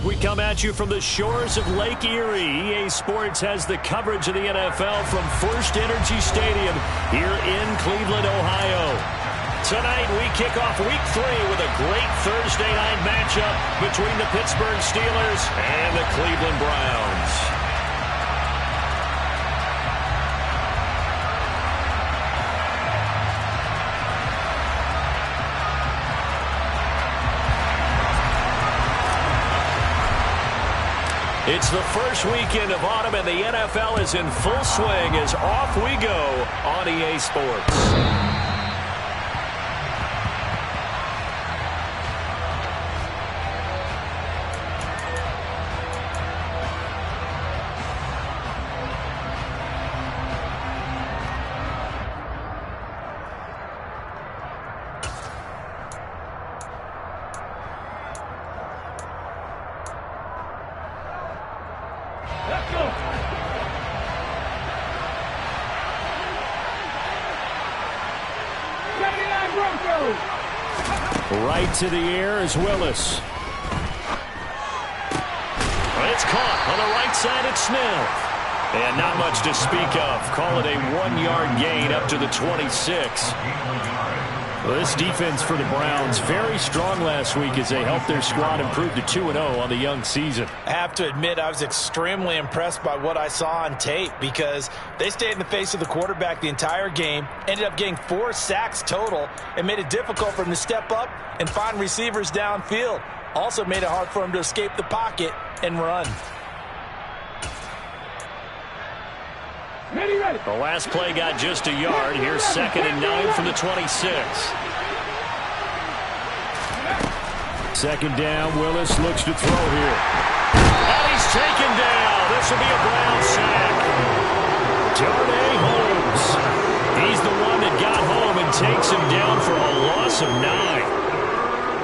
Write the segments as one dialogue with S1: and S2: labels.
S1: We come at you from the shores of Lake Erie. EA Sports has the coverage of the NFL from First Energy Stadium here in Cleveland, Ohio. Tonight we kick off Week 3 with a great Thursday night matchup between the Pittsburgh Steelers and the Cleveland Browns. It's the first weekend of autumn, and the NFL is in full swing as off we go on EA Sports. Right to the air is Willis. It's caught on the right side. It's Smith. And not much to speak of. Call it a 1-yard gain up to the 26. Well, this defense for the Browns, very strong last week as they helped their squad improve to 2-0 on the young season.
S2: I have to admit, I was extremely impressed by what I saw on tape because they stayed in the face of the quarterback the entire game, ended up getting 4 sacks total, and made it difficult for him to step up and find receivers downfield. Also made it hard for him to escape the pocket and run.
S1: The last play got just a yard. Here's 2nd and 9 from the 26. 2nd down. Willis looks to throw here. And he's taken down. This will be a Brown sack. Darnay Holmes. He's the one that got home and takes him down for a loss of 9.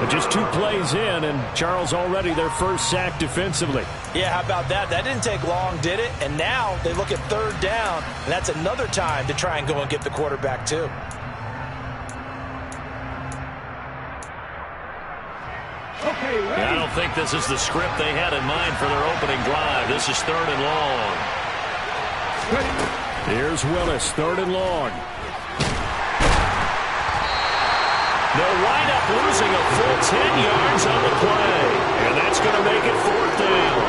S1: But just 2 plays in, and Charles already their first sack defensively.
S2: Yeah, how about that? That didn't take long, did it? And now they look at 3rd down, and that's another time to try and go and get the quarterback too.
S1: I don't think this is the script they had in mind for their opening drive. This is 3rd and long. Here's Willis, 3rd and long. They'll wind up losing a full 10 yards on the play. And that's going to make it 4th down.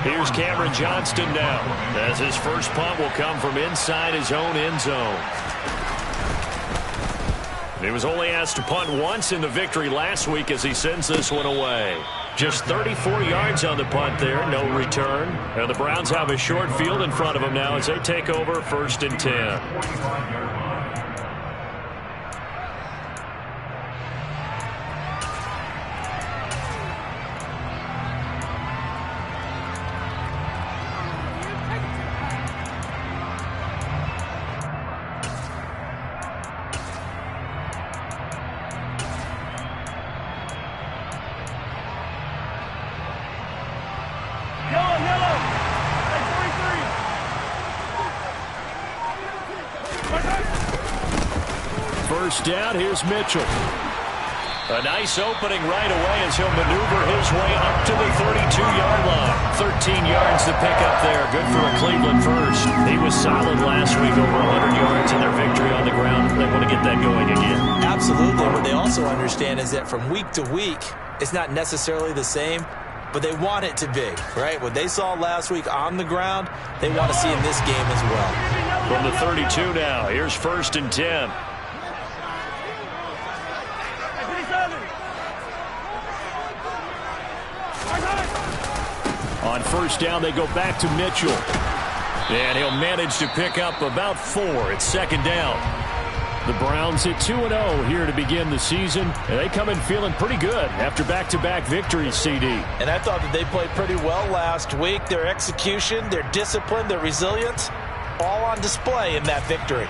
S1: Here's Cameron Johnston now, as his first punt will come from inside his own end zone. He was only asked to punt once in the victory last week as he sends this one away. Just 34 yards on the punt there, no return. And the Browns have a short field in front of them now as they take over 1st and 10. First down, here's Mitchell. A nice opening right away as he'll maneuver his way up to the 32-yard line. 13 yards to pick up there. Good for a Cleveland first. He was solid last week, over 100 yards in their victory on the ground. They want to get that going again.
S2: Absolutely. What they also understand is that from week to week, it's not necessarily the same, but they want it to be, right? What they saw last week on the ground, they want to see in this game as well.
S1: From the 32 now, here's 1st and 10. On 1st down, they go back to Mitchell. And he'll manage to pick up about 4. It's 2nd down. The Browns at 2-0 here to begin the season. And they come in feeling pretty good after back-to-back victories, CD.
S2: And I thought that they played pretty well last week. Their execution, their discipline, their resilience, all on display in that victory.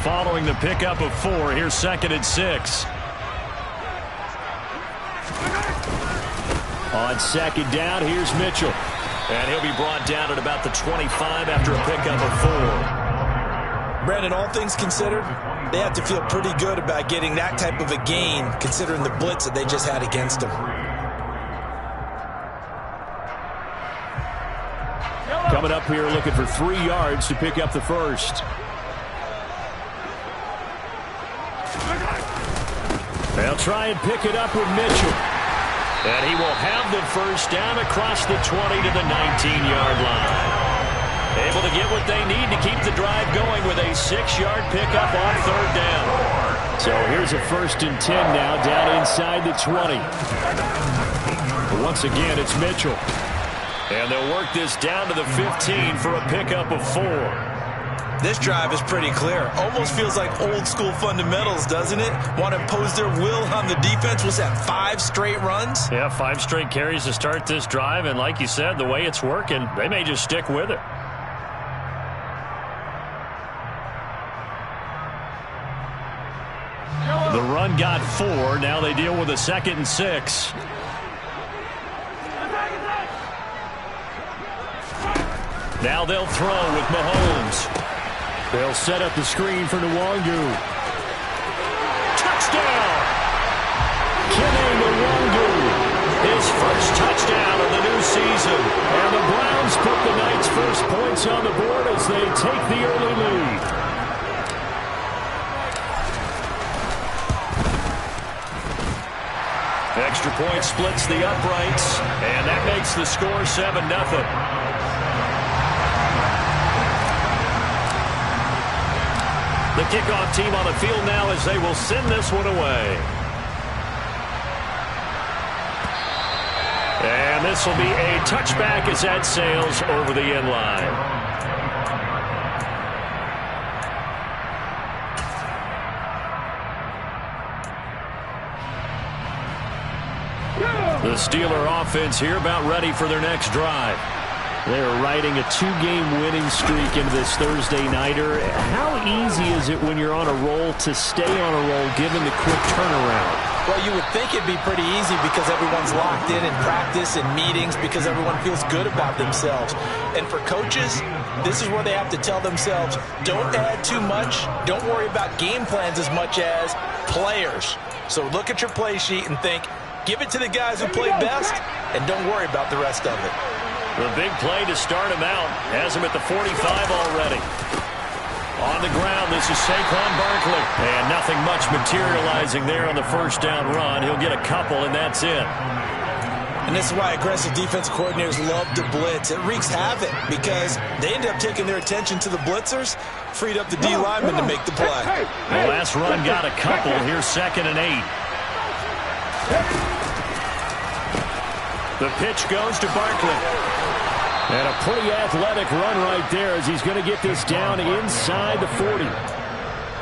S1: Following the pickup of 4, here's 2nd and 6. On 2nd down, here's Mitchell. And he'll be brought down at about the 25 after a pickup of 4.
S2: Brandon, all things considered, they have to feel pretty good about getting that type of a gain, considering the blitz that they just had against them.
S1: Coming up here looking for 3 yards to pick up the first. They'll try and pick it up with Mitchell. And he will have the first down across the 20 to the 19-yard line. Able to get what they need to keep the drive going with a 6-yard pickup on 3rd down. So here's a 1st and 10 now down inside the 20. Once again, it's Mitchell. And they'll work this down to the 15 for a pickup of 4.
S2: This drive is pretty clear. Almost feels like old school fundamentals, doesn't it? Want to impose their will on the defense. Was that 5 straight runs?
S1: Yeah, 5 straight carries to start this drive. And like you said, the way it's working, they may just stick with it. The run got 4. Now they deal with a 2nd and 6. Now they'll throw with Mahomes. They'll set up the screen for Nwangu. Touchdown! Kene Nwangu. His first touchdown of the new season. And the Browns put the Knights' first points on the board as they take the early lead. Extra point splits the uprights. And that makes the score 7-0. The kickoff team on the field now as they will send this one away. And this will be a touchback as that sails over the end line. The Steeler offense here about ready for their next drive. They're riding a 2-game winning streak into this Thursday nighter. How easy is it when you're on a roll to stay on a roll given the quick turnaround?
S2: Well, you would think it'd be pretty easy because everyone's locked in practice and meetings because everyone feels good about themselves. And for coaches, this is where they have to tell themselves, don't add too much. Don't worry about game plans as much as players. So look at your play sheet and think, give it to the guys who play best and don't worry about the rest of it.
S1: The big play to start him out. Has him at the 45 already. On the ground, this is Saquon Barkley. And nothing much materializing there on the first down run. He'll get a couple, and that's it.
S2: And this is why aggressive defensive coordinators love to blitz. It wreaks havoc because they end up taking their attention to the blitzers, freed up the D lineman to make the play.
S1: The last run got a couple. Here's 2nd and 8. The pitch goes to Barkley. And a pretty athletic run right there as he's going to get this down inside the 40.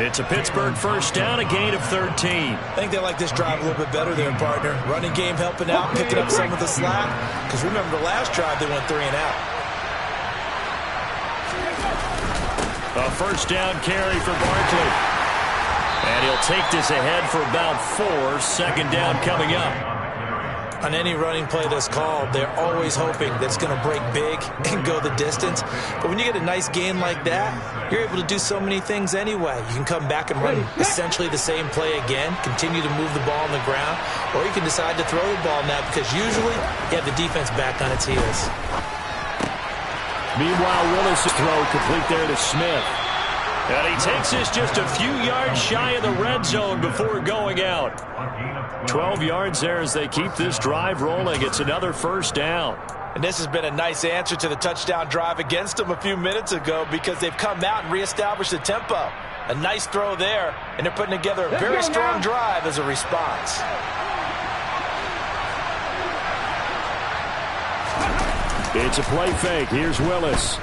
S1: It's a Pittsburgh first down, a gain of 13.
S2: I think they like this drive a little bit better there, partner. Running game helping out, picking up some of the slack. Because remember the last drive, they went 3 and out.
S1: A first down carry for Barkley. And he'll take this ahead for about 4. 2nd down coming up.
S2: On any running play that's called, they're always hoping that it's going to break big and go the distance. But when you get a nice gain like that, you're able to do so many things anyway. You can come back and run essentially the same play again, continue to move the ball on the ground, or you can decide to throw the ball now because usually you have the defense back on its heels.
S1: Meanwhile, Willis' throw complete there to Smith. And he takes this just a few yards shy of the red zone before going out. 12 yards there as they keep this drive rolling. It's another first down.
S2: And this has been a nice answer to the touchdown drive against them a few minutes ago because they've come out and reestablished the tempo. A nice throw there, and they're putting together a very strong drive as a response.
S1: It's a play fake. Here's Willis.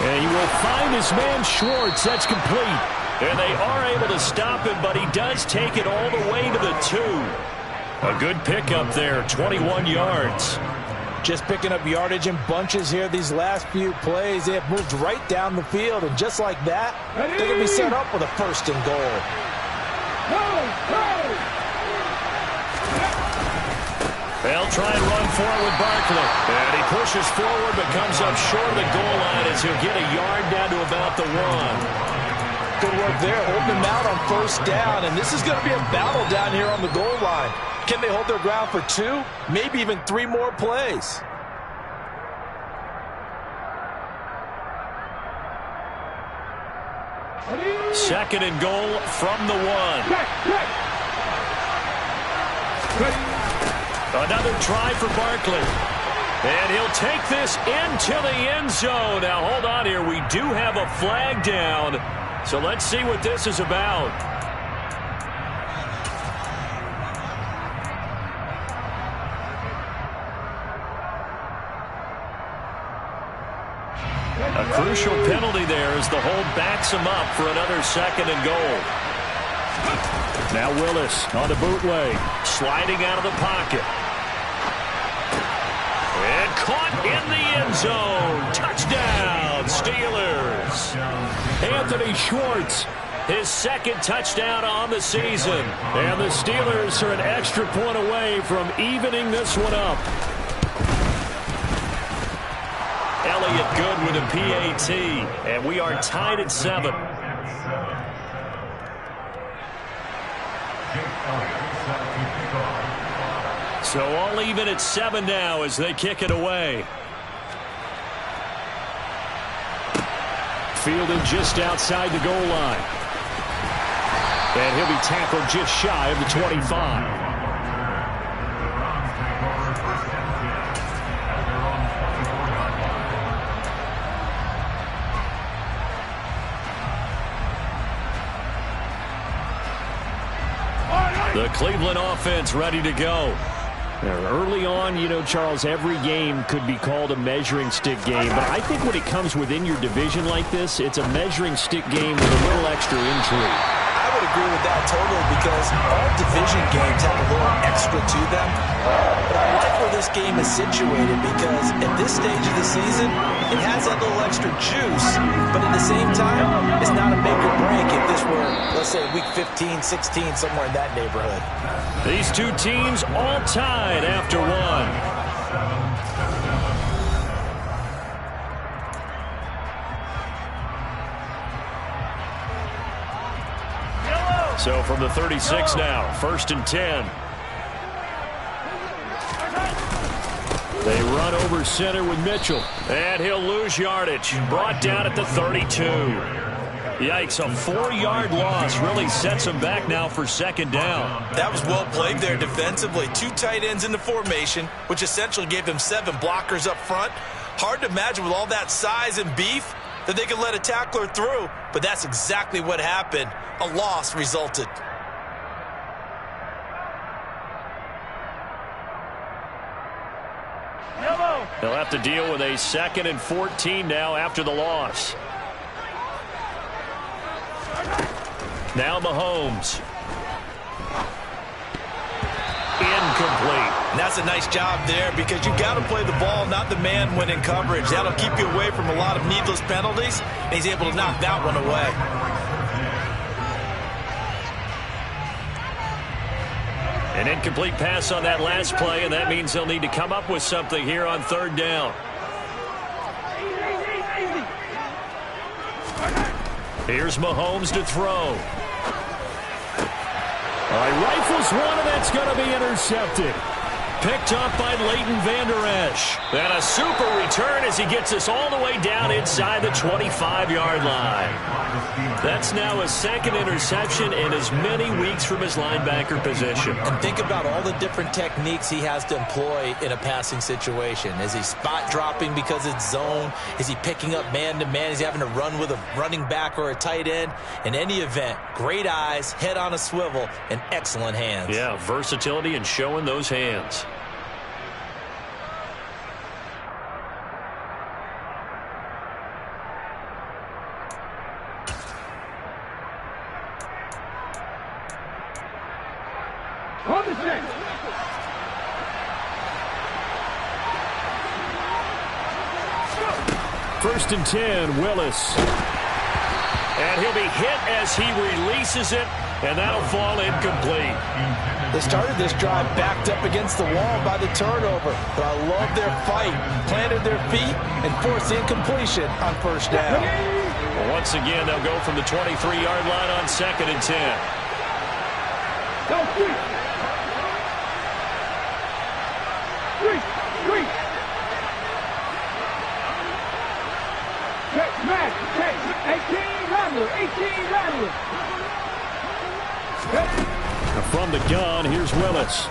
S1: And he will find his man Schwartz. That's complete. And they are able to stop him, but he does take it all the way to the 2. A good pickup there, 21 yards.
S2: Just picking up yardage in bunches here these last few plays. They have moved right down the field, and just like that, they're going to be set up with a 1st and goal.
S1: They'll try and run for it with Barkley. And he pushes forward but comes up short of the goal line as he'll get a yard down to about the 1.
S2: Good work there, holding them out on first down. And this is going to be a battle down here on the goal line. Can they hold their ground for 2, maybe even 3 more plays?
S1: Second and goal from the 1. Another try for Barkley. And he'll take this into the end zone. Now, hold on here. We do have a flag down. So let's see what this is about. A crucial penalty there as the hold backs him up for another second and goal. Now Willis on the bootleg, sliding out of the pocket. And caught in the end zone. Touchdown, Steelers. Anthony Schwartz, his second touchdown on the season. And the Steelers are an extra point away from evening this one up. Elliott good with a PAT, and we are tied at 7. So all even at 7 now as they kick it away. Fielded just outside the goal line. And he'll be tackled just shy of the 25. The Cleveland offense ready to go. Early on, you know, Charles, every game could be called a measuring stick game. But I think when it comes within your division like this, it's a measuring stick game with a little extra intrigue.
S2: I would agree with that totally because all division games have a little extra to them. But I like where this game is situated because at this stage of the season, it has that little extra juice. But at the same time, it's not a make or break if this were, let's say, week 15, 16, somewhere in that neighborhood.
S1: These two teams all tied after 1. So from the 36 now, 1st and 10. They run over center with Mitchell. And he'll lose yardage. Brought down at the 32. Yikes, a 4-yard loss really sets him back now for 2nd down.
S2: That was well played there defensively. 2 tight ends in the formation, which essentially gave them 7 blockers up front. Hard to imagine with all that size and beef that they could let a tackler through, but that's exactly what happened. A loss resulted.
S1: They'll have to deal with a 2nd and 14 now after the loss. Now Mahomes. Incomplete.
S2: And that's a nice job there because you got to play the ball, not the man when in coverage. That'll keep you away from a lot of needless penalties, and he's able to knock that one away.
S1: An incomplete pass on that last play, and that means they'll need to come up with something here on 3rd down. Here's Mahomes to throw. Rifles one, and that's going to be intercepted. Picked up by Leighton Vander Esch. And a super return as he gets us all the way down inside the 25-yard line. That's now his 2nd interception in as many weeks from his linebacker position.
S2: And think about all the different techniques he has to employ in a passing situation. Is he spot dropping because it's zone? Is he picking up man-to-man? Is he having to run with a running back or a tight end? In any event, great eyes, head on a swivel, and excellent hands.
S1: Yeah, versatility and showing those hands. First and 10, Willis. And he'll be hit as he releases it. and that'll fall incomplete.
S2: They started this drive backed up against the wall by the turnover, but I love their fight, planted their feet, and forced incompletion on first down.
S1: Well, once again, they'll go from the 23-yard line on 2nd and 10.
S3: Go, three. Check, 18 Rattler.
S1: From the gun, here's Willis.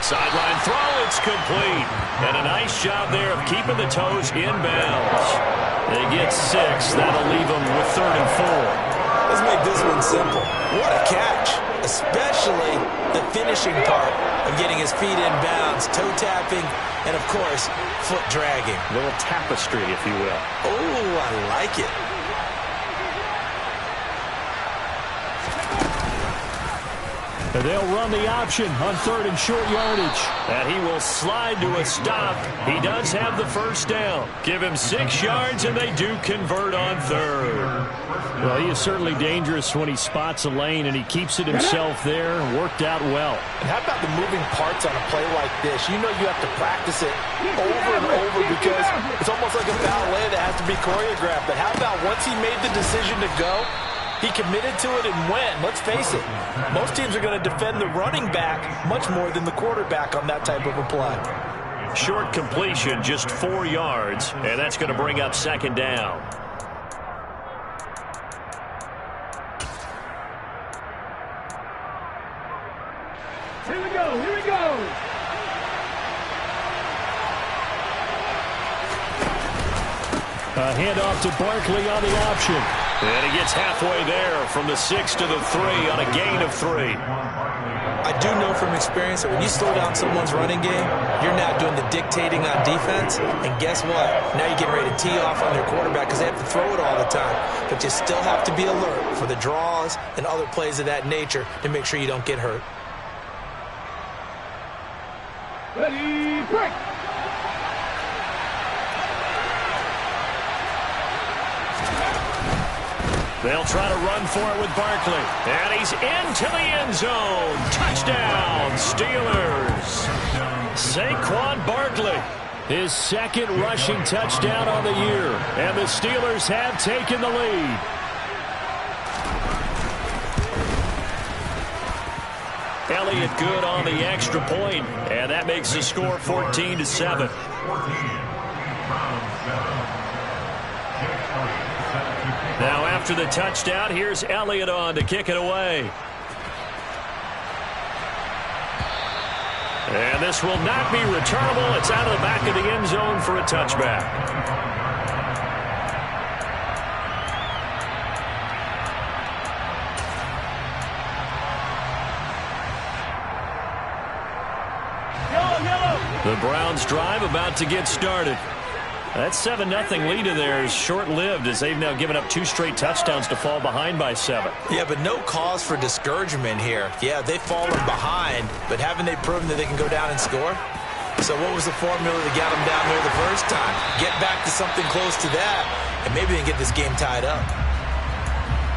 S1: Sideline throw, it's complete. And a nice job there of keeping the toes in bounds. They get 6. That'll leave them with 3rd and 4.
S2: Let's make this one simple. What a catch, especially the finishing part of getting his feet in bounds, toe tapping, and, of course, foot dragging.
S1: A little tapestry, if you will.
S2: Oh, I like it.
S1: And they'll run the option on 3rd and short yardage. And he will slide to a stop. He does have the first down. Give him 6 yards, and they do convert on 3rd. Well, he is certainly dangerous when he spots a lane, and he keeps it himself there. Worked out well.
S2: And how about the moving parts on a play like this? You know you have to practice it over and over because it's almost like a ballet that has to be choreographed. But how about once he made the decision to go, he committed to it and went. Let's face it, most teams are going to defend the running back much more than the quarterback on that type of a play.
S1: Short completion, just 4 yards, and that's going to bring up 2nd down.
S3: Here we go.
S1: A handoff to Barkley on the option. And he gets halfway there from the 6 to the 3 on a gain of 3.
S2: I do know from experience that when you slow down someone's running game, you're now doing the dictating on defense. And guess what? Now you're getting ready to tee off on their quarterback because they have to throw it all the time. But you still have to be alert for the draws and other plays of that nature to make sure you don't get hurt.
S3: Ready, break.
S1: They'll try to run for it with Barkley. And he's into the end zone. Touchdown, Steelers. Saquon Barkley, his 2nd rushing touchdown on the year. And the Steelers have taken the lead. Elliott good on the extra point, and that makes the score 14-7. Now after the touchdown, here's Elliott on to kick it away. And this will not be returnable. It's out of the back of the end zone for a touchback. The Browns drive about to get started. That 7-0 lead of theirs is short-lived as they've now given up 2 straight touchdowns to fall behind by 7.
S2: Yeah, but no cause for discouragement here. Yeah, they've fallen behind, but haven't they proven that they can go down and score? So what was the formula that got them down there the first time? Get back to something close to that, and maybe they can get this game tied up.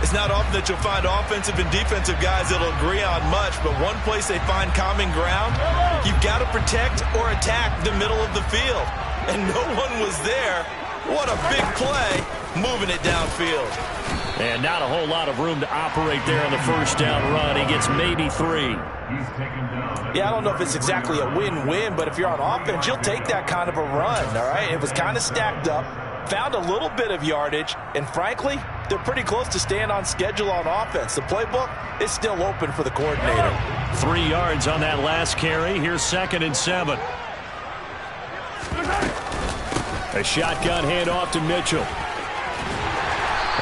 S2: It's not often that you'll find offensive and defensive guys that'll agree on much, but one place they find common ground, you've got to protect or attack the middle of the field. And no one was there. What a big play, moving it downfield.
S1: And not a whole lot of room to operate there on the first down run. He gets maybe 3.
S2: Yeah, I don't know if it's exactly a win-win, but if you're on offense, you'll take that kind of a run, all right? It was kind of stacked up, found a little bit of yardage, and frankly, they're pretty close to staying on schedule on offense. The playbook is still open for the coordinator.
S1: 3 yards on that last carry. Here's 2nd and 7. A shotgun handoff to Mitchell.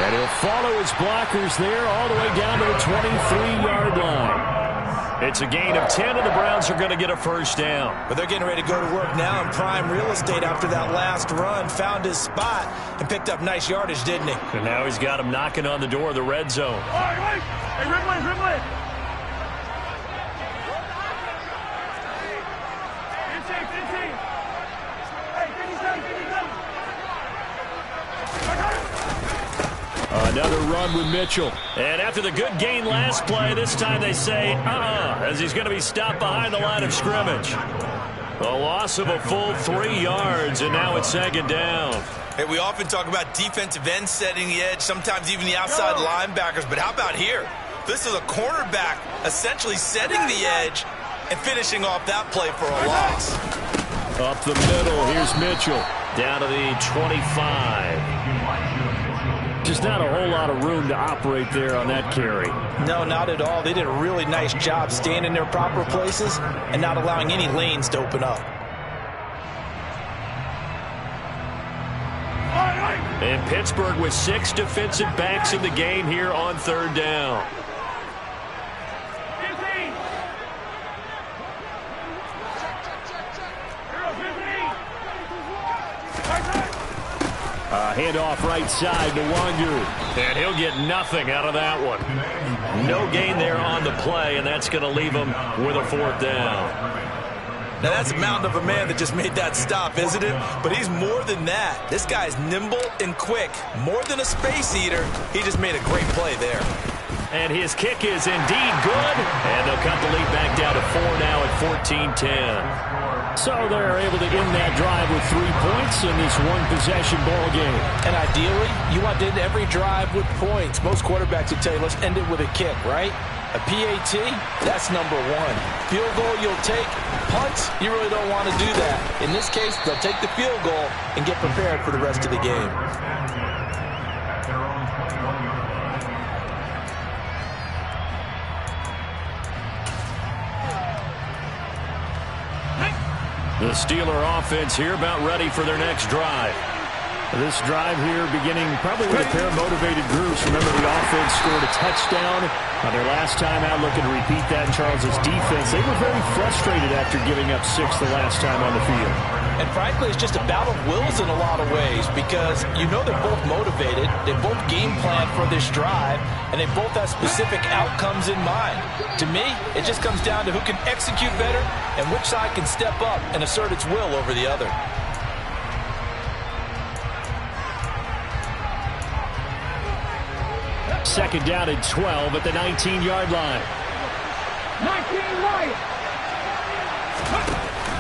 S1: And he'll follow his blockers there all the way down to the 23-yard line. It's a gain of 10, and the Browns are going to get a first down.
S2: But they're getting ready to go to work now in prime real estate after that last run. Found his spot and picked up nice yardage, didn't he?
S1: And now he's got him knocking on the door of the red zone.
S3: Hey, Ridley.
S1: Another run with Mitchell. And after the good gain last play, this time they say, as he's going to be stopped behind the line of scrimmage. A loss of a full 3 yards, and now it's second down.
S2: Hey, we often talk about defensive ends setting the edge, sometimes even the outside linebackers, but how about here? This is a cornerback essentially setting the edge and finishing off that play for a loss.
S1: Up the middle, here's Mitchell. Down to the 25. Just not a whole lot of room to operate there on that carry.
S2: No, not at all. They did a really nice job staying in their proper places and not allowing any lanes to open up.
S1: And Pittsburgh with 6 defensive backs in the game here on third down. Handoff right side to Wangu. And he'll get nothing out of that one. No gain there on the play, and that's going to leave him with a 4th down.
S2: Now, that's a mountain of a man that just made that stop, isn't it? But he's more than that. This guy's nimble and quick. More than a space eater. He just made a great play there.
S1: And his kick is indeed good. And they'll cut the lead back down to 4 now at 14-10. So they're able to end that drive with 3 points in this one-possession ball game.
S2: And ideally, you want to end every drive with points. Most quarterbacks would tell you, let's end it with a kick, right? A PAT, that's number 1. Field goal you'll take. Punts, you really don't want to do that. In this case, they'll take the field goal and get prepared for the rest of the game.
S1: The Steeler offense here about ready for their next drive. This drive here beginning probably with a pair of motivated groups. Remember, the offense scored a touchdown on their last time out, looking to repeat that in Charles's defense. They were very frustrated after giving up 6 the last time on the field.
S2: And frankly, it's just a battle of wills in a lot of ways because you know they're both motivated, they both game plan for this drive, and they both have specific outcomes in mind. To me, it just comes down to who can execute better and which side can step up and assert its will over the other.
S1: Second down and 12 at the 19-yard line.
S3: 19 right.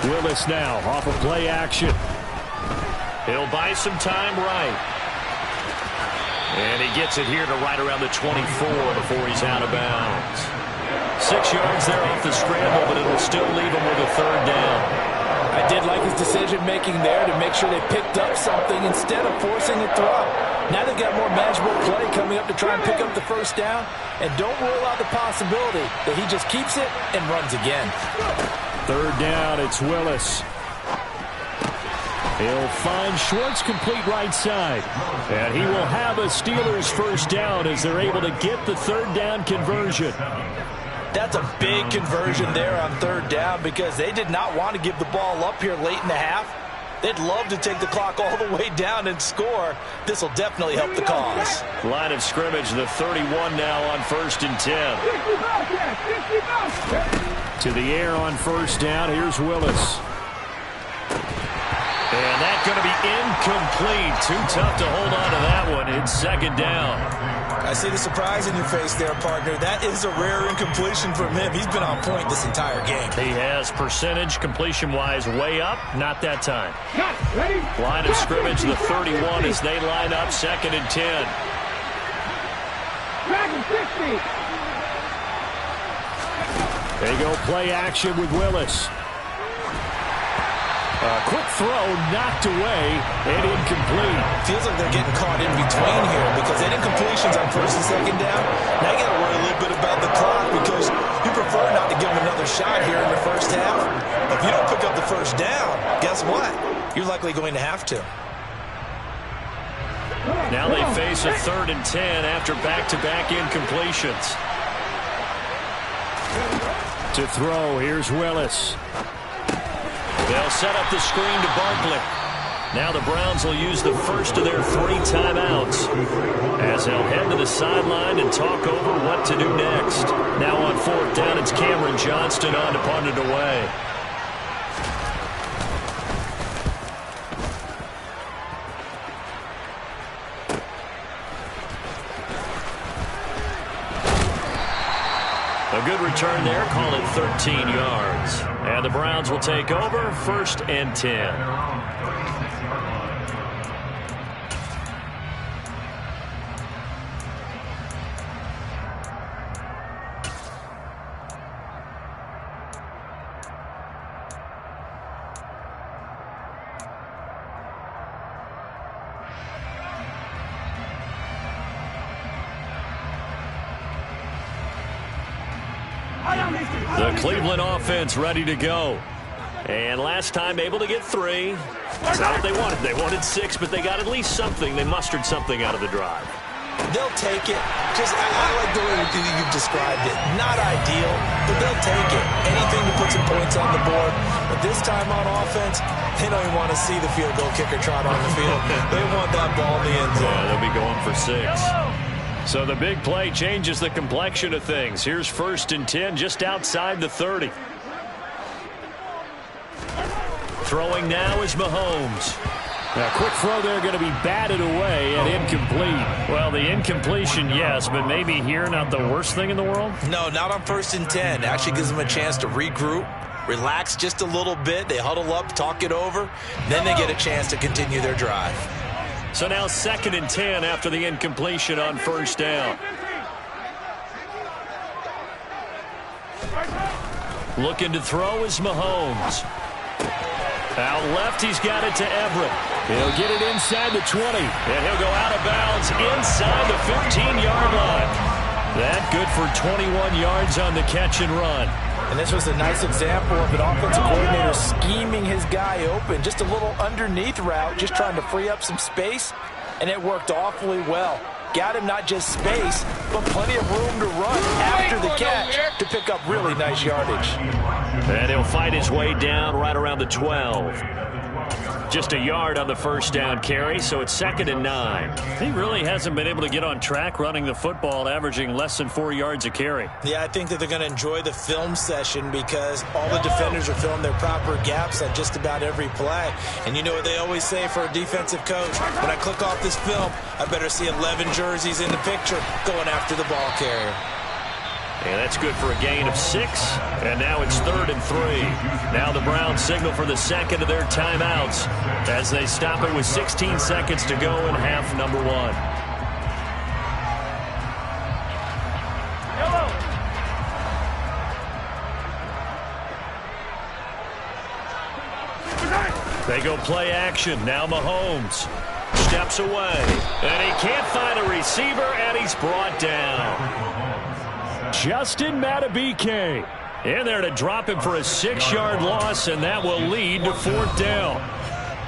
S1: Willis now off of play action. He'll buy some time right. And he gets it here to right around the 24 before he's out of bounds. 6 yards there off the scramble, but it'll still leave him with a 3rd down.
S2: I did like his decision-making there to make sure they picked up something instead of forcing a throw. Now they've got more manageable play coming up to try and pick up the 1st down. And don't rule out the possibility that he just keeps it and runs again.
S1: 3rd down, it's Willis. He'll find Schwartz complete right side. And he will have a Steelers 1st down as they're able to get the 3rd down conversion.
S2: That's a big conversion there on 3rd down because they did not want to give the ball up here late in the half. They'd love to take the clock all the way down and score. This will definitely help the cause.
S1: Line of scrimmage, the 31 now on 1st and 10. To the air on 1st down, here's Willis. And that's going to be incomplete. Too tough to hold on to that one. It's 2nd down.
S2: I see the surprise in your face there, partner. That is a rare incompletion from him. He's been on point this entire game.
S1: He has percentage completion-wise way up. Not that time.
S3: Ready?
S1: Line of scrimmage, the 31 as they line up 2nd and 10.
S3: Dragon 50.
S1: They go play action with Willis. Quick throw knocked away and incomplete.
S2: Feels like they're getting caught in between here because they did completions on 1st and 2nd down. Now you got to worry a little bit about the clock because you prefer not to give them another shot here in the 1st half. If you don't pick up the 1st down, guess what? You're likely going to have to.
S1: Now they face a 3rd and 10 after back-to-back incompletions. To throw, here's Willis. They'll set up the screen to Barkley. Now the Browns will use the 1st of their 3 timeouts as they'll head to the sideline and talk over what to do next. Now on 4th down, it's Cameron Johnston on to punt it away. A good return there, call it 13 yards. And the Browns will take over, 1st and 10. The Cleveland offense ready to go. And last time able to get 3. That's not what they wanted. They wanted 6, but they got at least something. They mustered something out of the drive.
S2: They'll take it. I like the way you've described it. Not ideal, but they'll take it. Anything to put some points on the board. But this time on offense, they don't even want to see the field goal kicker trot on the field. They want that ball in the end zone.
S1: Yeah, they'll be going for 6. So the big play changes the complexion of things. Here's 1st and 10 just outside the 30. Throwing now is Mahomes.
S4: A quick throw there going to be batted away and incomplete.
S1: Well, the incompletion, yes, but maybe here not the worst thing in the world?
S2: No, not on 1st and 10. Actually gives them a chance to regroup, relax just a little bit. They huddle up, talk it over. Then they get a chance to continue their drive.
S1: So now 2nd and 10 after the incompletion on 1st down. Looking to throw is Mahomes. Out left, he's got it to Everett.
S4: He'll get it inside the 20.
S1: And he'll go out of bounds inside the 15-yard line. That good for 21 yards on the catch and run.
S2: And this was a nice example of an offensive coordinator scheming his guy open. Just a little underneath route, just trying to free up some space, and it worked awfully well. Got him not just space, but plenty of room to run after the catch to pick up really nice yardage.
S1: And he'll fight his way down right around the 12. Just a yard on the 1st down carry, so it's 2nd and 9.
S4: He really hasn't been able to get on track running the football, averaging less than 4 yards a carry.
S2: Yeah, I think that they're going to enjoy the film session because all the defenders are filling their proper gaps on just about every play. And you know what they always say for a defensive coach? When I click off this film, I better see 11 jerseys in the picture going after the ball carrier.
S1: And that's good for a gain of 6. And now it's 3rd and 3. Now the Browns signal for the second of their timeouts as they stop it with 16 seconds to go in half number 1. They go play action. Now Mahomes steps away. And he can't find a receiver, and he's brought down. Justin Madubuike in there to drop him for a 6-yard loss, and that will lead to 4th down.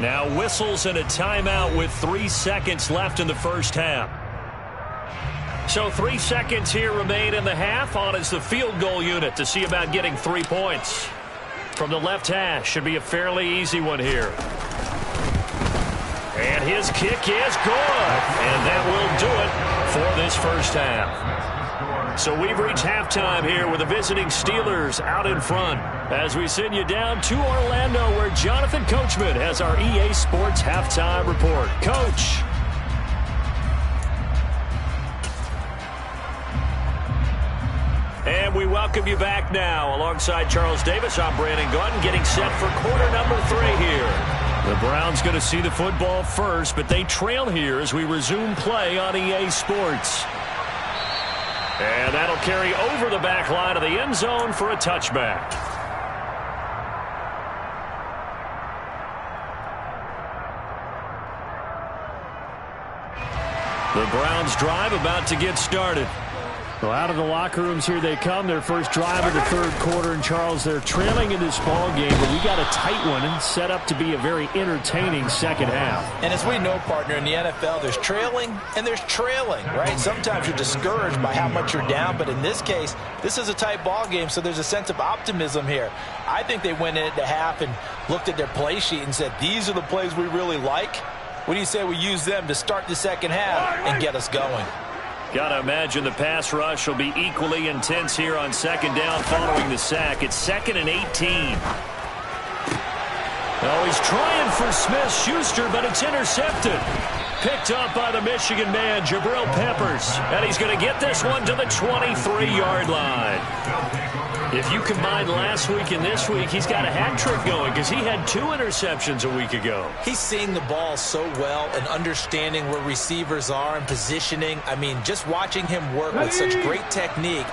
S1: Now whistles and a timeout with 3 seconds left in the 1st half. So 3 seconds here remain in the half. On is the field goal unit to see about getting 3 points. From the left hash, should be a fairly easy one here. And his kick is good. And that will do it for this 1st half. So we've reached halftime here with the visiting Steelers out in front as we send you down to Orlando where Jonathan Coachman has our EA Sports halftime report. Coach. And we welcome you back now. Alongside Charles Davis, I'm Brandon Gutton getting set for quarter number 3 here. The Browns going to see the football first, but they trail here as we resume play on EA Sports. And that'll carry over the back line of the end zone for a touchback. The Browns drive about to get started.
S4: Well, out of the locker rooms here they come. Their first drive of the 3rd quarter. And, Charles, they're trailing in this ball game, but we got a tight one and set up to be a very entertaining 2nd half.
S2: And as we know, partner, in the NFL, there's trailing and there's trailing, right? Sometimes you're discouraged by how much you're down, but in this case, this is a tight ball game, so there's a sense of optimism here. I think they went into half and looked at their play sheet and said, these are the plays we really like. What do you say we use them to start the 2nd half and get us going?
S1: Got to imagine the pass rush will be equally intense here on 2nd down following the sack. It's 2nd and 18.
S4: Oh, he's trying for Smith-Schuster, but it's intercepted. Picked up by the Michigan man, Jabril Peppers. And he's going to get this one to the 23-yard line. If you combine last week and this week, he's got a hat trick going because he had 2 interceptions a week ago.
S2: He's seeing the ball so well and understanding where receivers are and positioning. I mean, just watching him work with such great technique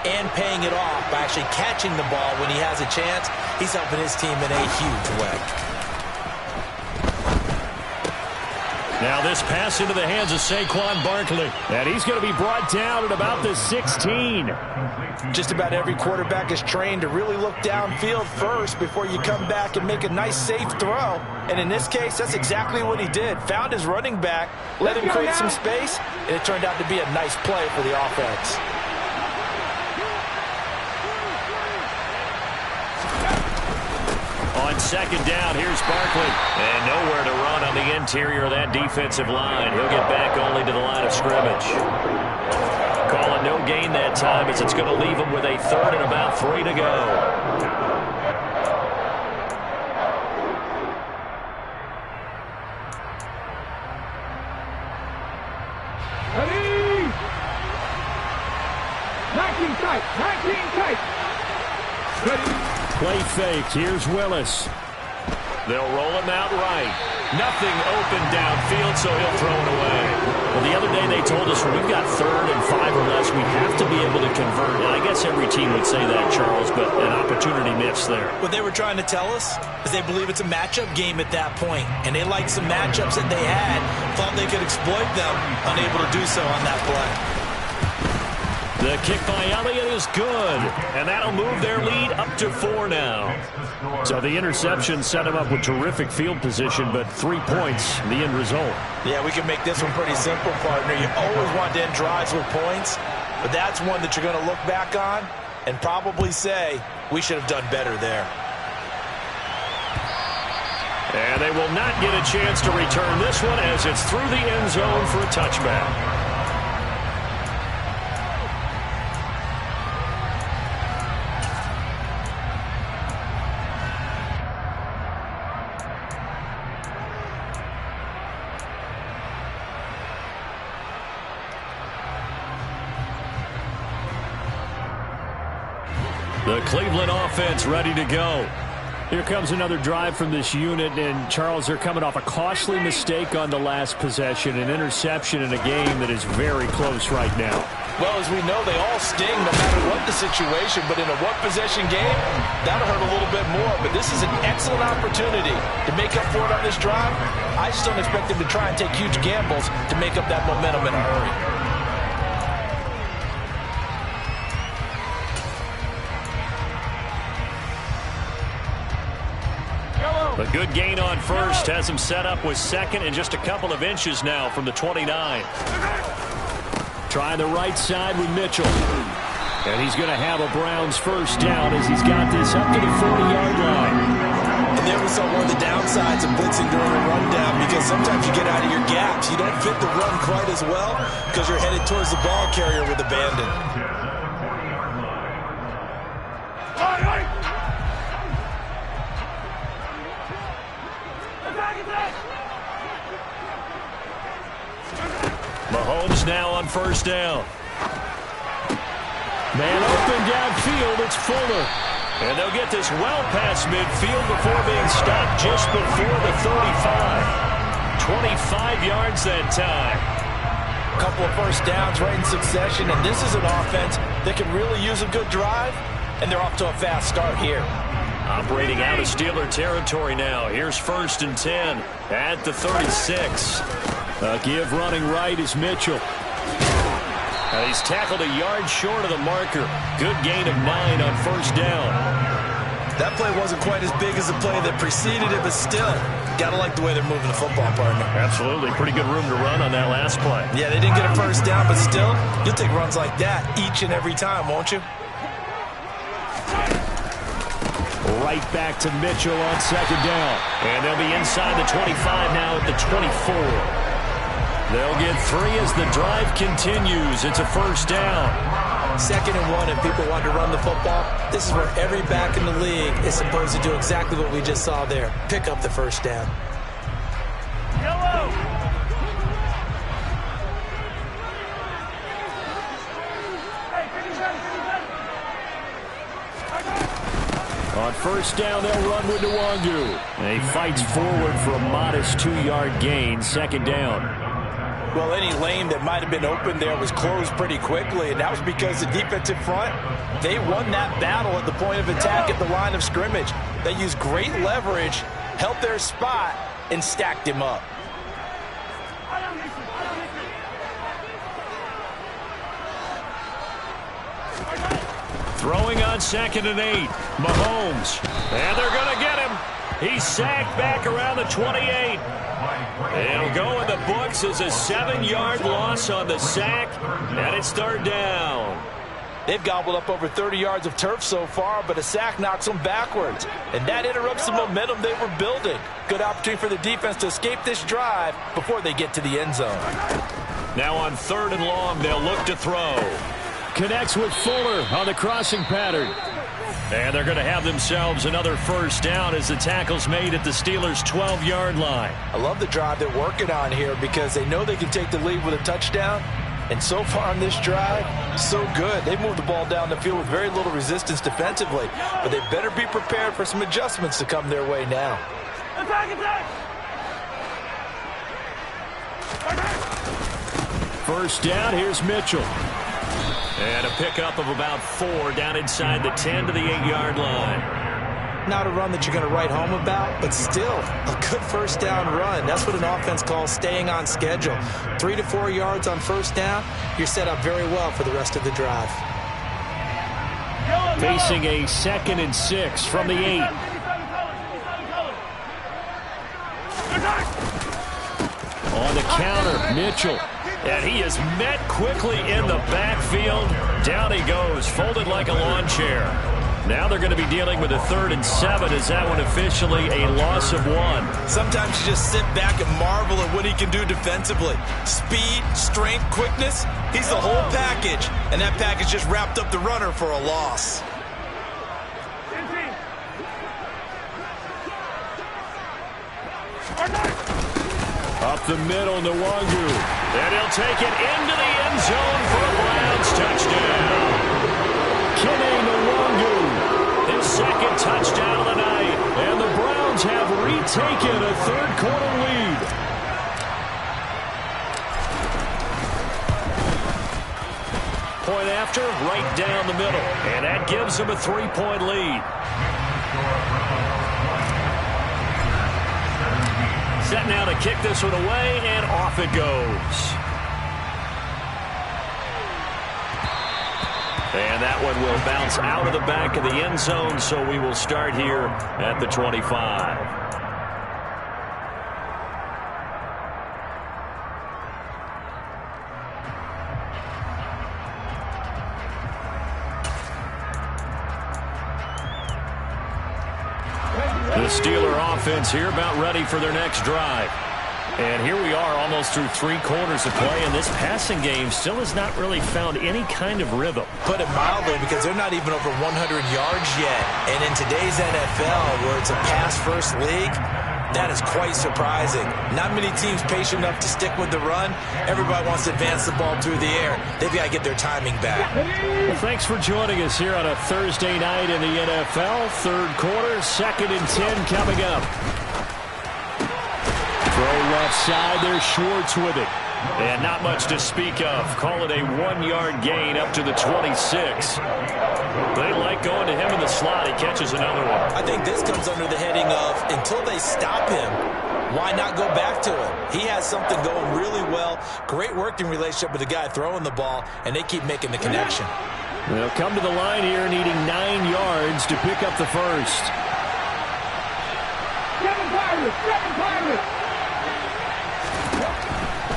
S2: and paying it off by actually catching the ball when he has a chance, he's helping his team in a huge way.
S4: Now this pass into the hands of Saquon Barkley. And he's going to be brought down at about the 16.
S2: Just about every quarterback is trained to really look downfield first before you come back and make a nice, safe throw. And in this case, that's exactly what he did. Found his running back, let him create some space, and it turned out to be a nice play for the offense.
S4: On second down, here's Barkley. And nowhere to run on the interior of that defensive line. He'll get back only to the line of scrimmage. Calling no gain that time as it's going to leave him with a 3rd and about 3 to go.
S3: Ready? 19 tight. 19 tight. Ready?
S4: Play faked. Here's Willis. They'll roll him out right. Nothing open downfield, so he'll throw it away. Well, the other day they told us when we've got 3rd and 5 or less, we have to be able to convert. And I guess every team would say that, Charles, but an opportunity missed there.
S2: What they were trying to tell us is they believe it's a matchup game at that point, and they liked some matchups that they had, thought they could exploit them, unable to do so on that play.
S4: The kick by Elliott is good, and that'll move their lead up to 4 now. So the interception set him up with terrific field position, but 3 points, the end result.
S2: Yeah, we can make this one pretty simple, partner. You always want to end drives with points, but that's one that you're going to look back on and probably say, we should have done better there.
S4: And they will not get a chance to return this one as it's through the end zone for a touchback. The Cleveland offense ready to go. Here comes another drive from this unit, and Charles, they're coming off a costly mistake on the last possession, an interception in a game that is very close right now.
S2: Well, as we know, they all sting no matter what the situation, but in a one-possession game, that'll hurt a little bit more. But this is an excellent opportunity to make up for it on this drive. I just don't expect them to try and take huge gambles to make up that momentum in a hurry.
S4: A good gain on first has him set up with 2nd and just a couple of inches now from the 29. Trying the right side with Mitchell. And he's going to have a Browns first down as he's got this up to the 40-yard line.
S2: And there we saw one of the downsides of blitzing during a rundown, because sometimes you get out of your gaps. You don't fit the run quite as well because you're headed towards the ball carrier with abandon.
S4: Mahomes now on first down. Man open downfield, it's Fuller. And they'll get this well past midfield before being stopped just before the 35. 25 yards that time.
S2: A couple of first downs right in succession, and this is an offense that can really use a good drive, and they're off to a fast start here.
S4: Operating out of Steeler territory now. Here's 1st and 10 at the 36. A give running right is Mitchell. And he's tackled a yard short of the marker. Good gain of 9 on first down.
S2: That play wasn't quite as big as the play that preceded it, but still, got to like the way they're moving the football, partner.
S4: Absolutely. Pretty good room to run on that last play.
S2: Yeah, they didn't get a first down, but still, you'll take runs like that each and every time, won't you?
S4: Right back to Mitchell on second down. And they'll be inside the 25 now at the 24. They'll get 3 as the drive continues. It's a first down.
S2: 2nd and 1 and people want to run the football, this is where every back in the league is supposed to do exactly what we just saw there. Pick up the first down.
S4: On first down, they'll run with Nwangu. And he fights forward for a modest 2-yard gain, 2nd down.
S2: Well, any lane that might have been open there was closed pretty quickly, and that was because the defensive front, they won that battle at the point of attack at the line of scrimmage. They used great leverage, held their spot, and stacked him up.
S4: Throwing on 2nd and 8. Mahomes. And they're going to get him. He's sacked back around the 28. It'll go in the books as a 7-yard loss on the sack, and it's 3rd down.
S2: They've gobbled up over 30 yards of turf so far, but a sack knocks them backwards, and that interrupts the momentum they were building. Good opportunity for the defense to escape this drive before they get to the end zone.
S4: Now on 3rd and long, they'll look to throw. Connects with Fuller on the crossing pattern. And they're going to have themselves another first down as the tackle's made at the Steelers' 12-yard line.
S2: I love the drive they're working on here because they know they can take the lead with a touchdown. And so far on this drive, so good. They moved the ball down the field with very little resistance defensively. But they better be prepared for some adjustments to come their way now.
S4: First down, here's Mitchell. And a pickup of about 4 down inside the 10 to the 8-yard line.
S2: Not a run that you're going to write home about, but still a good first down run. That's what an offense calls staying on schedule. 3 to 4 yards on first down, you're set up very well for the rest of the drive.
S4: Facing a 2nd and 6 from the 8. On the counter, Mitchell. And he is met quickly in the backfield. Down he goes, folded like a lawn chair. Now they're going to be dealing with a 3rd and 7. Is that one officially a loss of 1?
S2: Sometimes you just sit back and marvel at what he can do defensively. Speed, strength, quickness, he's the whole package. And that package just wrapped up the runner for a loss.
S4: Up the middle, Nwangu. And he'll take it into the end zone for a Browns touchdown. Kene Nwangu, his 2nd touchdown of the night. And the Browns have retaken a 3rd-quarter lead. Point after, right down the middle. And that gives them a 3-point lead. Set now to kick this one away, and off it goes. And that one will bounce out of the back of the end zone, so we will start here at the 25. The Steeler offense here about ready for their next drive. And here we are almost through 3 quarters of play, and this passing game still has not really found any kind of rhythm.
S2: Put it mildly, because they're not even over 100 yards yet. And in today's NFL, where it's a pass-first league, that is quite surprising. Not many teams patient enough to stick with the run. Everybody wants to advance the ball through the air. They've got to get their timing back.
S4: Well, thanks for joining us here on a Thursday night in the NFL. 3rd quarter, 2nd and 10 coming up. Throw left side, there's Schwartz with it. And not much to speak of. Call it a 1-yard gain up to the 26. They like going to him in the slot. He catches another one.
S2: I think this comes under the heading of, until they stop him, why not go back to him? He has something going really well. Great working relationship with the guy throwing the ball, and they keep making the connection.
S4: They'll come to the line here needing 9 yards to pick up the first.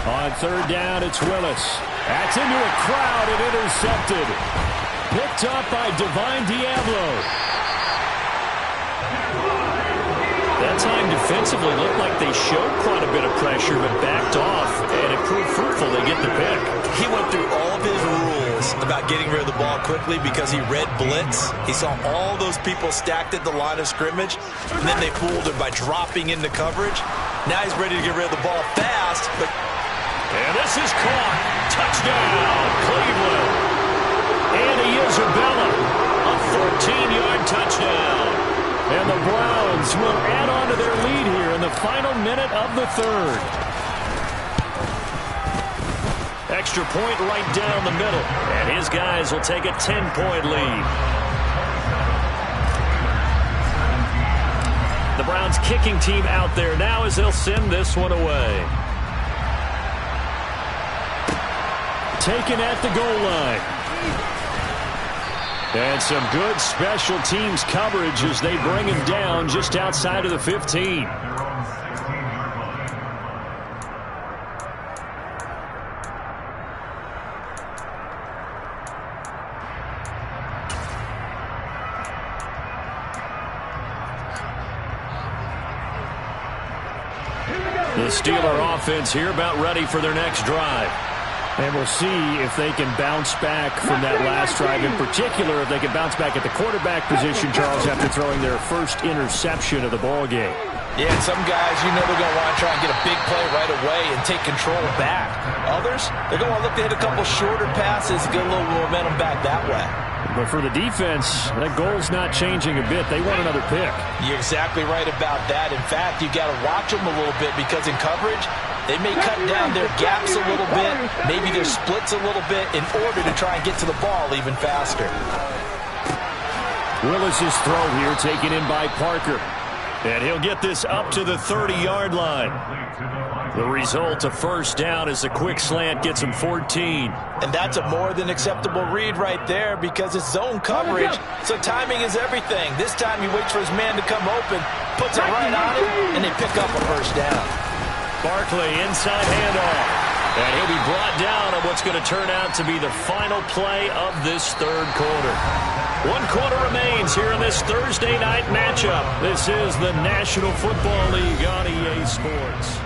S4: On 3rd down, it's Willis. That's into a crowd and intercepted. Picked up by Divine Diablo. That time defensively looked like they showed quite a bit of pressure but backed off, and it proved fruitful. They get the pick.
S2: He went through all of his rules nervous about getting rid of the ball quickly because he read blitz. He saw all those people stacked at the line of scrimmage, and then they fooled him by dropping into coverage. Now he's ready to get rid of the ball fast.
S4: And this is caught. Touchdown, Cleveland. Andy Isabella, a 14-yard touchdown. And the Browns will add on to their lead here in the final minute of the third. Extra point right down the middle. And his guys will take a 10-point lead. The Browns kicking team out there now as they'll send this one away. Taken at the goal line. And some good special teams coverage as they bring him down just outside of the 15. The Steeler offense here about ready for their next drive. And we'll see if they can bounce back from that last drive. In particular, if they can bounce back at the quarterback position, Charles, after throwing their first interception of the ball game.
S2: Yeah, and some guys, you know they're going to want to try and get a big play right away and take control back. Others, they're going to want to look to hit a couple shorter passes, get a little momentum back that way.
S4: But for the defense, that goal's not changing a bit. They want another pick.
S2: You're exactly right about that. In fact, you got to watch them a little bit because in coverage, they may cut down their gaps a little bit, maybe their splits a little bit in order to try and get to the ball even faster.
S4: Willis's throw here taken in by Parker. And he'll get this up to the 30-yard line. The result, a first down as the quick slant gets him 14.
S2: And that's a more than acceptable read right there because it's zone coverage, so timing is everything. This time he waits for his man to come open, puts it right on him, and they pick up a first down.
S4: Barkley inside handoff. And he'll be brought down on what's going to turn out to be the final play of this third quarter. 1 quarter remains here in this Thursday night matchup. This is the National Football League on EA Sports.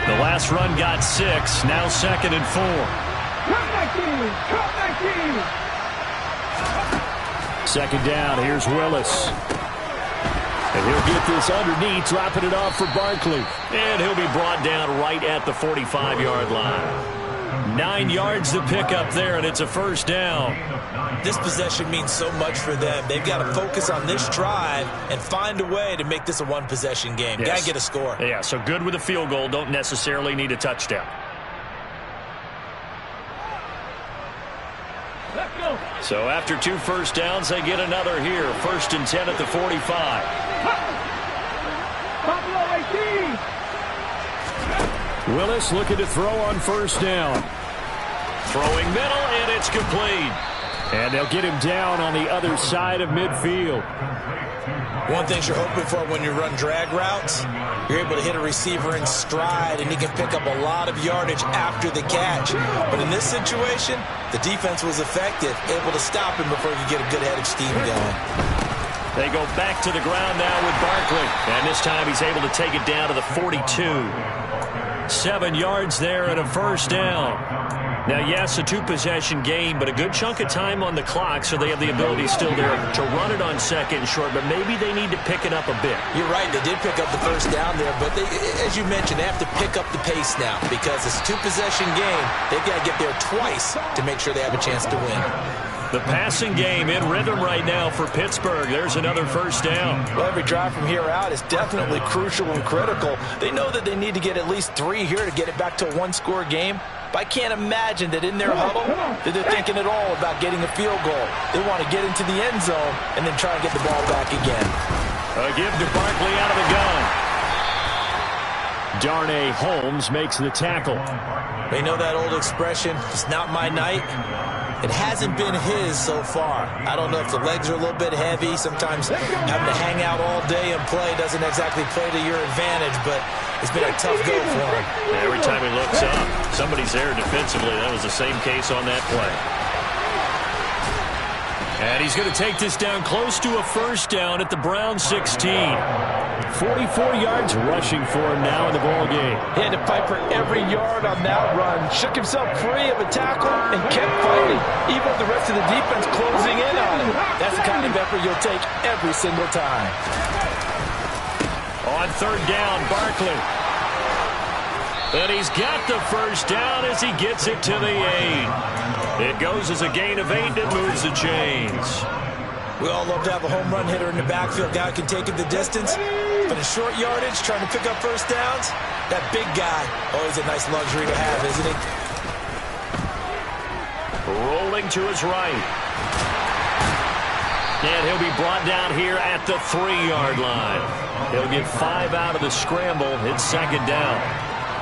S4: The last run got 6, now 2nd and 4.
S3: Come back in! Come back in!
S4: Second down, here's Willis. And he'll get this underneath, dropping it off for Barkley. And he'll be brought down right at the 45-yard line. 9 yards to pick up there, and it's a first down.
S2: This possession means so much for them. They've got to focus on this drive and find a way to make this a one-possession game.
S4: Yes.
S2: Got to get a score.
S4: Yeah, so good with a field goal. Don't necessarily need a touchdown.
S3: Let's go!
S4: So after 2 first downs, they get another here. 1st and 10 at the 45.
S3: Buffalo 18!
S4: Willis looking to throw on first down. Throwing middle, and it's complete. And they'll get him down on the other side of midfield.
S2: One thing you're hoping for when you run drag routes, you're able to hit a receiver in stride, and he can pick up a lot of yardage after the catch. But in this situation, the defense was effective, able to stop him before he could get a good head of steam going.
S4: They go back to the ground now with Barkley. And this time he's able to take it down to the 42. 7 yards there and a first down. Now, yes, a 2-possession game, but a good chunk of time on the clock, so they have the ability still there to run it on 2nd and short, but maybe they need to pick it up a bit.
S2: You're right, they did pick up the first down there, but they, as you mentioned, they have to pick up the pace now because it's a 2-possession game. They've got to get there twice to make sure they have a chance to win.
S4: The passing game in rhythm right now for Pittsburgh. There's another first down.
S2: Well, every drive from here out is definitely crucial and critical. They know that they need to get at least 3 here to get it back to a 1-score game. But I can't imagine that in their huddle that they're thinking at all about getting a field goal. They want to get into the end zone and then try and get the ball back again.
S4: A give to Barkley out of the gun. Darnay Holmes makes the tackle.
S2: They know that old expression, it's not my night. It hasn't been his so far. I don't know if the legs are a little bit heavy. Sometimes having to hang out all day and play doesn't exactly play to your advantage, but it's been a tough go for him.
S4: Every time he looks up, somebody's there defensively. That was the same case on that play. And he's going to take this down close to a first down at the Brown 16. 44 yards rushing for him now in the ball game.
S2: He had to fight for every yard on that run. Shook himself free of a tackle and kept fighting, even with the rest of the defense closing in on him. That's the kind of effort you'll take every single time.
S4: On third down, Barkley. And he's got the first down as he gets it to the 8. It goes as a gain of 8 and moves the chains.
S2: We all love to have a home run hitter in the backfield. Guy who can take it the distance. But in short yardage, trying to pick up first downs, that big guy, always a nice luxury to have, isn't he?
S4: Rolling to his right. And he'll be brought down here at the 3-yard line. He'll get 5 out of the scramble. It's second down.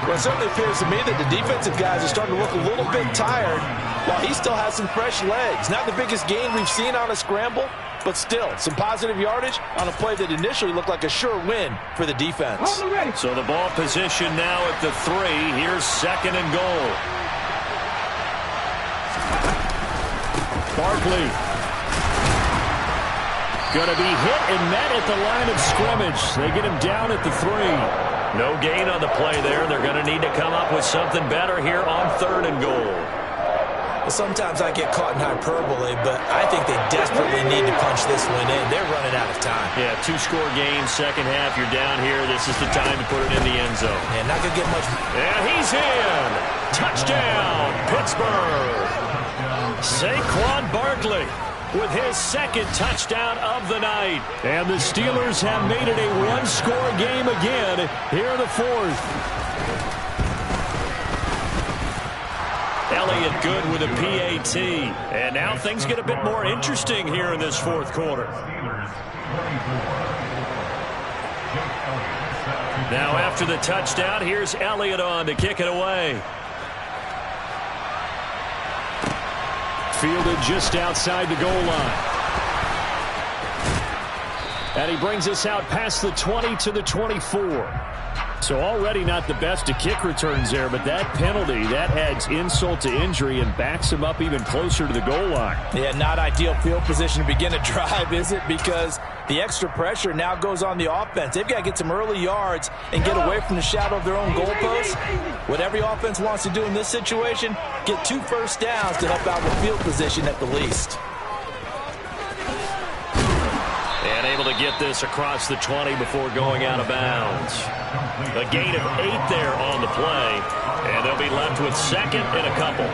S2: Well, it certainly appears to me that the defensive guys are starting to look a little bit tired while he still has some fresh legs. Not the biggest gain we've seen on a scramble, but still some positive yardage on a play that initially looked like a sure win for the defense.
S4: So the ball position now at the 3. Here's second and goal. Barkley. Going to be hit and met at the line of scrimmage. They get him down at the 3. No gain on the play there. They're going to need to come up with something better here on third and goal.
S2: Well, sometimes I get caught in hyperbole, but I think they desperately need to punch this one in. They're running out of time.
S4: Yeah, 2-score game, second half. You're down here. This is the time to put it in the end zone.
S2: Yeah, not going to get much.
S4: And he's in. Touchdown, Pittsburgh. Saquon Barkley with his second touchdown of the night. And the Steelers have made it a one-score game again here in the fourth. Elliott good with a PAT. And now things get a bit more interesting here in this fourth quarter. Now after the touchdown, here's Elliott on to kick it away. Fielded just outside the goal line. And he brings us out past the 20 to the 24. So already not the best of kick returns there, but that penalty, that adds insult to injury and backs him up even closer to the goal line.
S2: Yeah, not ideal field position to begin a drive, is it? Because the extra pressure now goes on the offense. They've got to get some early yards and get away from the shadow of their own goalposts. What every offense wants to do in this situation, get 2 first downs to help out with field position at the least.
S4: And able to get this across the 20 before going out of bounds. A gain of 8 there on the play. And they'll be left with second and a couple.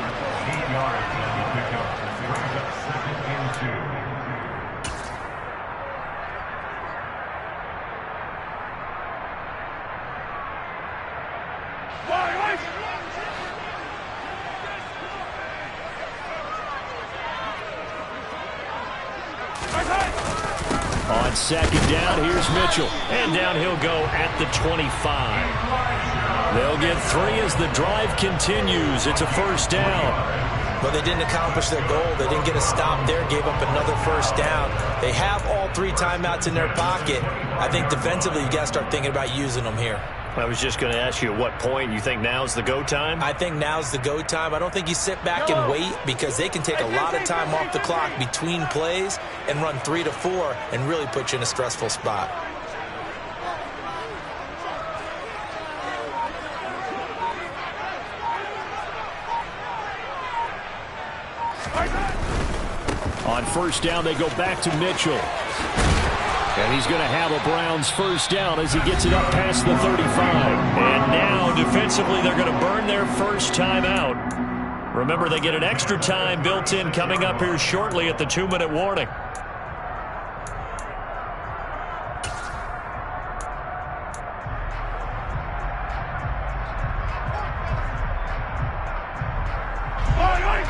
S4: On second down, here's Mitchell. And down he'll go at the 25. They'll get 3 as the drive continues. It's a first down.
S2: But they didn't accomplish their goal. They didn't get a stop there, gave up another first down. They have all 3 timeouts in their pocket. I think defensively you got to start thinking about using them here.
S4: I was just going to ask you at what point you think now's the go time?
S2: I think now's the go time. I don't think you sit back and wait because they can take a lot of time off the clock between plays and run 3 to 4 and really put you in a stressful spot.
S4: On first down, they go back to Mitchell. And he's going to have a Browns first down as he gets it up past the 35. And now, defensively, they're going to burn their first time out. Remember, they get an extra time built in coming up here shortly at the 2-minute warning.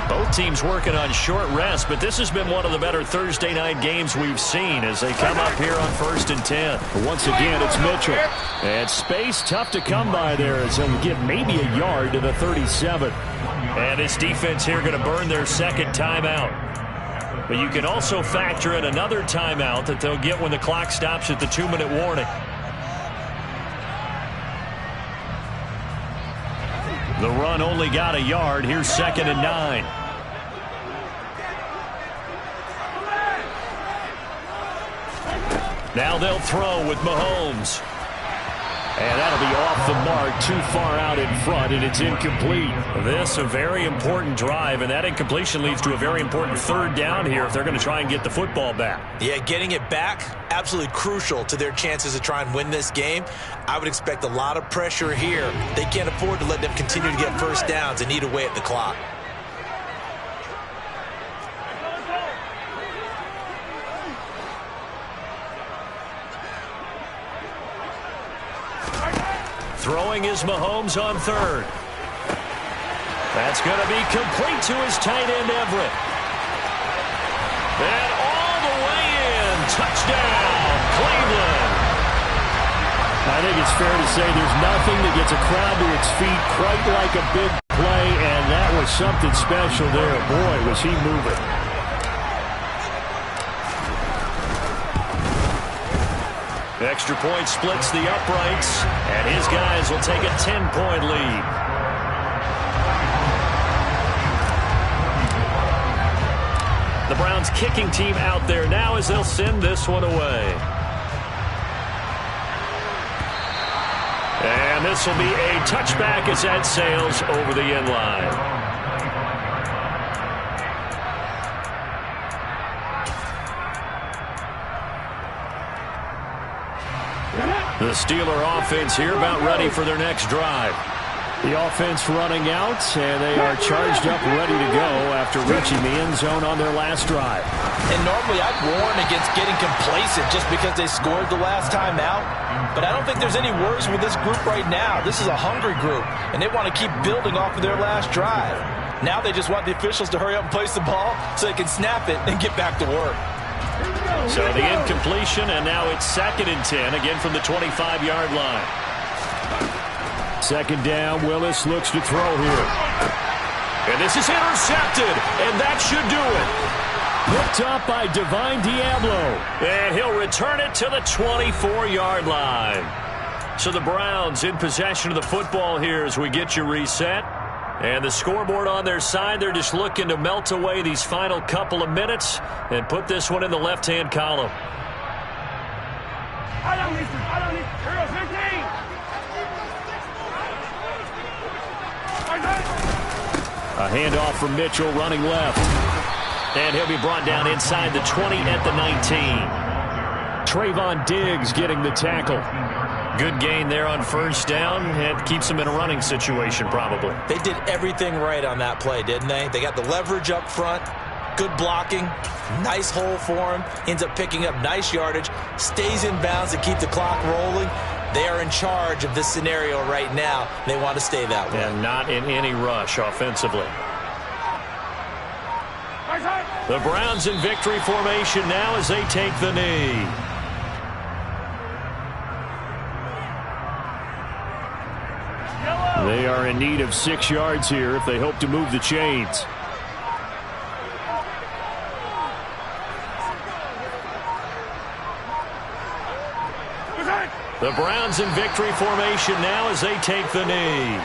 S4: Both teams working on short rest, but this has been one of the better Thursday night games we've seen as they come up here on 1st and 10. Once again, it's Mitchell. And space tough to come by there as he'll get maybe a yard to the 37. And this defense here going to burn their second timeout. But you can also factor in another timeout that they'll get when the clock stops at the 2-minute warning. The run only got a yard. Here's 2nd and 9. Now they'll throw with Mahomes. And that'll be off the mark, too far out in front, and it's incomplete. This a very important drive, and that incompletion leads to a very important third down here if they're going to try and get the football back.
S2: Yeah, getting it back, absolutely crucial to their chances to try and win this game. I would expect a lot of pressure here. They can't afford to let them continue to get first downs and eat away at the clock.
S4: Throwing is Mahomes on third. That's going to be complete to his tight end, Everett. And all the way in. Touchdown, Cleveland.
S1: I think it's fair to say there's nothing that gets a crowd to its feet quite like a big play, and that was something special there. Boy, was he moving.
S4: Extra point splits the uprights, and his guys will take a 10-point lead. The Browns kicking team out there now as they'll send this one away. And this will be a touchback as that sails over the end line. The Steeler offense here about ready for their next drive.
S1: The offense running out, and they are charged up ready to go after reaching the end zone on their last drive.
S2: And normally I'd warn against getting complacent just because they scored the last time out. But I don't think there's any worries with this group right now. This is a hungry group, and they want to keep building off of their last drive. Now they just want the officials to hurry up and place the ball so they can snap it and get back to work.
S4: So the incompletion, and now it's 2nd and 10, again from the 25-yard line.
S1: Second down, Willis looks to throw here.
S4: And this is intercepted, and that should do it.
S1: Picked up by Divine Diablo.
S4: And he'll return it to the 24-yard line. So the Browns in possession of the football here as we get you reset. And the scoreboard on their side, they're just looking to melt away these final couple of minutes and put this one in the left-hand column.
S1: A handoff from Mitchell running left.
S4: And he'll be brought down inside the 20 at the 19.
S1: Trayvon Diggs getting the tackle.
S4: Good gain there on first down, and keeps them in a running situation probably.
S2: They did everything right on that play, didn't they? They got the leverage up front, good blocking, nice hole for him, ends up picking up nice yardage, stays in bounds to keep the clock rolling. They are in charge of this scenario right now. They want to stay that way.
S4: And not in any rush offensively. The Browns in victory formation now as they take the knee.
S1: They are in need of 6 yards here if they hope to move the chains.
S4: The Browns in victory formation now as they take the knee.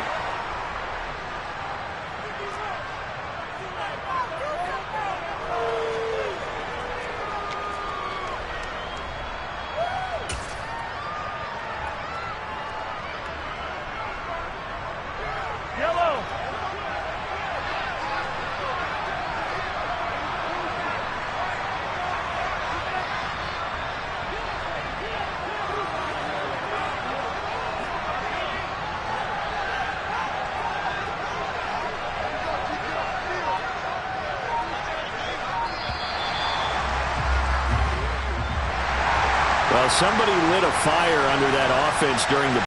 S1: Well, somebody lit a fire under that offense during the